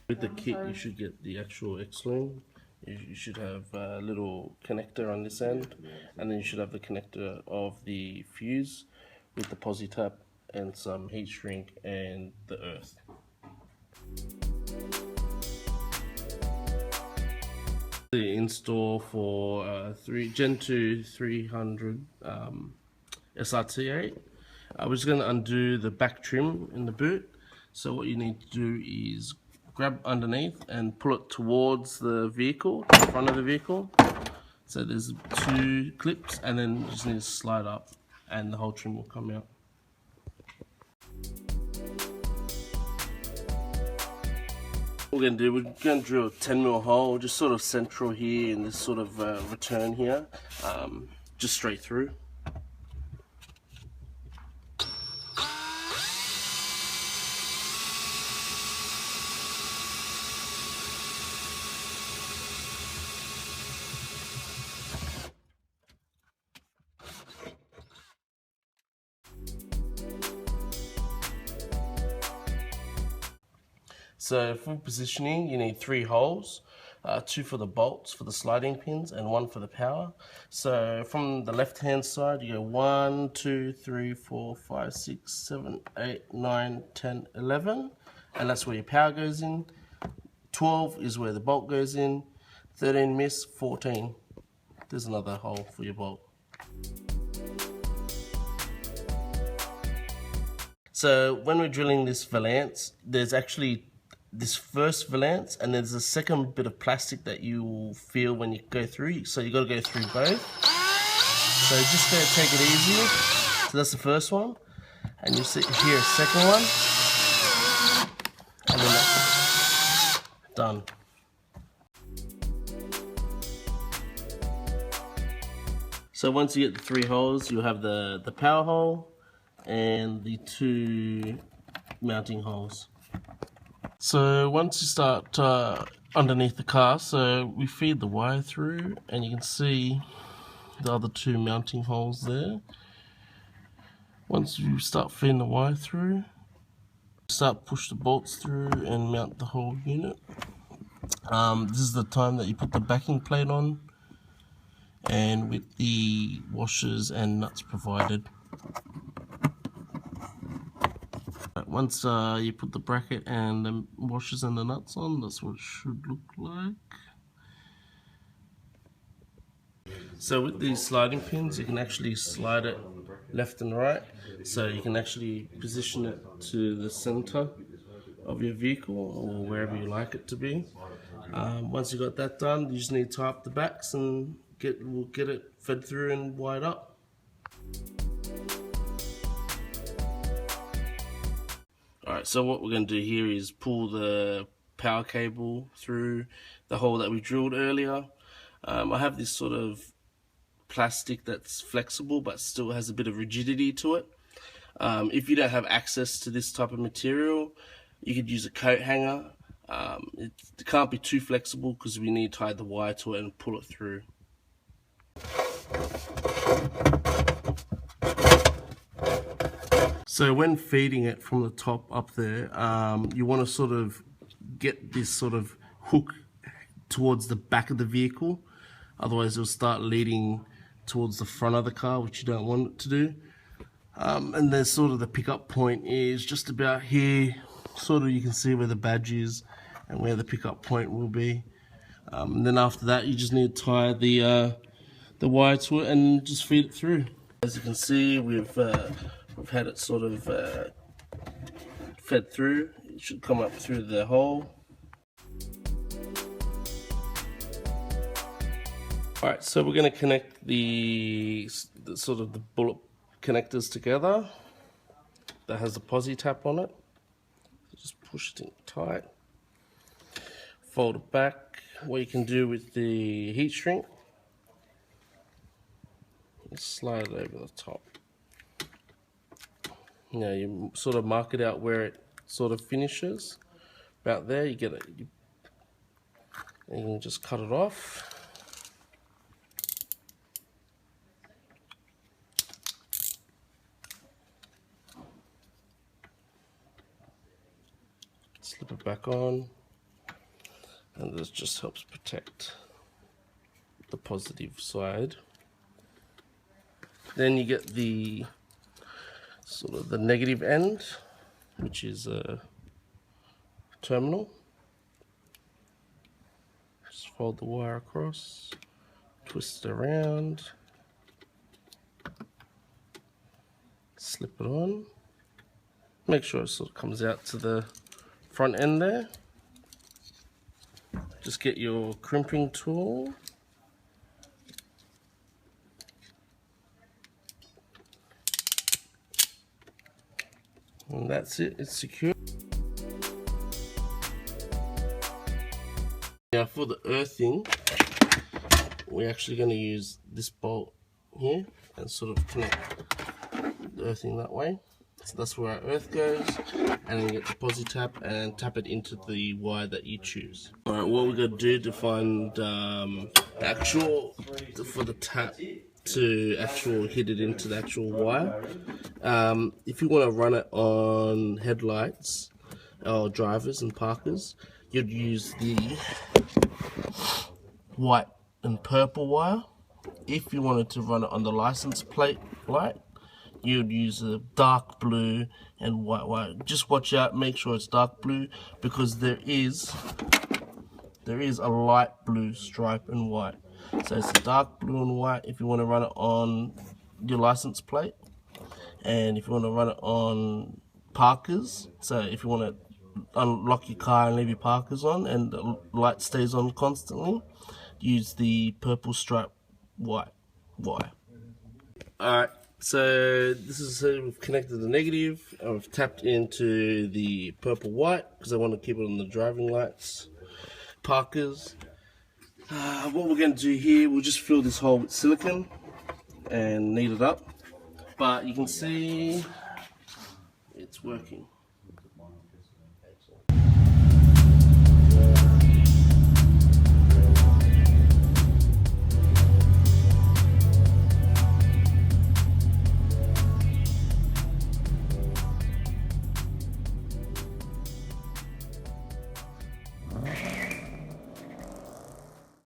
With the kit, you should get the actual X-Lume. You should have a little connector on this end, and then you should have the connector of the fuse with the posi tap and some heat shrink and the earth. The install for Gen 2 300 SRT8. We're just going to undo the back trim in the boot. So what you need to do is grab underneath and pull it towards the vehicle, the front of the vehicle. So there's 2 clips, and then you just need to slide up and the whole trim will come out. What we're going to do, we're going to drill a 10mm hole, just sort of central here in this sort of return here, just straight through. So for positioning, you need 3 holes, 2 for the bolts, for the sliding pins, and 1 for the power. So from the left hand side, you go 1, 2, 3, 4, 5, 6, 7, 8, 9, 10, 11, and that's where your power goes in. 12 is where the bolt goes in. 13 miss, 14. There's another hole for your bolt. So when we're drilling this valance, there's actually this first valance, and there's a second bit of plastic that you will feel when you go through. So you got to go through both. So just going to take it easy. So that's the first one, and you see here a second one, and then that's done. So once you get the 3 holes, you'll have the power hole and the 2 mounting holes. So once you start underneath the car, so we feed the wire through, and you can see the other 2 mounting holes there. Once you start feeding the wire through, start push the bolts through and mount the whole unit. This is the time that you put the backing plate on, and with the washers and nuts provided. Once you put the bracket and the washers and the nuts on, that's what it should look like. So with these sliding pins, you can actually slide it left and right, so you can actually position it to the center of your vehicle or wherever you like it to be. Once you got that done, you just need to tie up the backs and we'll get it fed through and wired up. Alright, so what we're going to do here is pull the power cable through the hole that we drilled earlier. I have this sort of plastic that's flexible but still has a bit of rigidity to it. If you don't have access to this type of material, you could use a coat hanger. It can't be too flexible because we need to tie the wire to it and pull it through. So when feeding it from the top up there, you want to sort of get this sort of hook towards the back of the vehicle. Otherwise it'll start leading towards the front of the car, which you don't want it to do. And then sort of the pickup point is just about here. Sort of you can see where the badge is and where the pickup point will be. And then after that you just need to tie the wire to it and just feed it through. As you can see, we've had it sort of fed through. It should come up through the hole. Alright, so we're going to connect the sort of the bullet connectors together. That has a posi tap on it. Just push it in tight. Fold it back. What you can do with the heat shrink, slide it over the top. Now you sort of mark it out where it sort of finishes. About there, you get it. And you can just cut it off. Slip it back on. and this just helps protect the positive side. Then you get the sort of the negative end, which is a terminal. Just fold the wire across, twist it around, slip it on. Make sure it sort of comes out to the front end there. Just get your crimping tool. And that's it, it's secure. Now for the earthing, we're actually going to use this bolt here and sort of connect the earthing that way. So that's where our earth goes, and then get the posi tap and tap it into the wire that you choose. Alright, what we're going to do to find the actual, for the tap to actual hit it into the actual wire. If you want to run it on headlights or drivers and parkers, you'd use the white and purple wire. If you wanted to run it on the license plate light, you'd use a dark blue and white wire. Just watch out, make sure it's dark blue, because there is a light blue stripe and white. So it's a dark blue and white if you want to run it on your license plate, and if you want to run it on parkers, so if you want to unlock your car and leave your parkers on and the light stays on constantly, use the purple stripe white wire. Alright, so this is, we've connected the negative, and we've tapped into the purple white because I want to keep it on the driving lights, parkers. What we're going to do here, we'll just fill this hole with silicone and knead it up, but you can see it's working.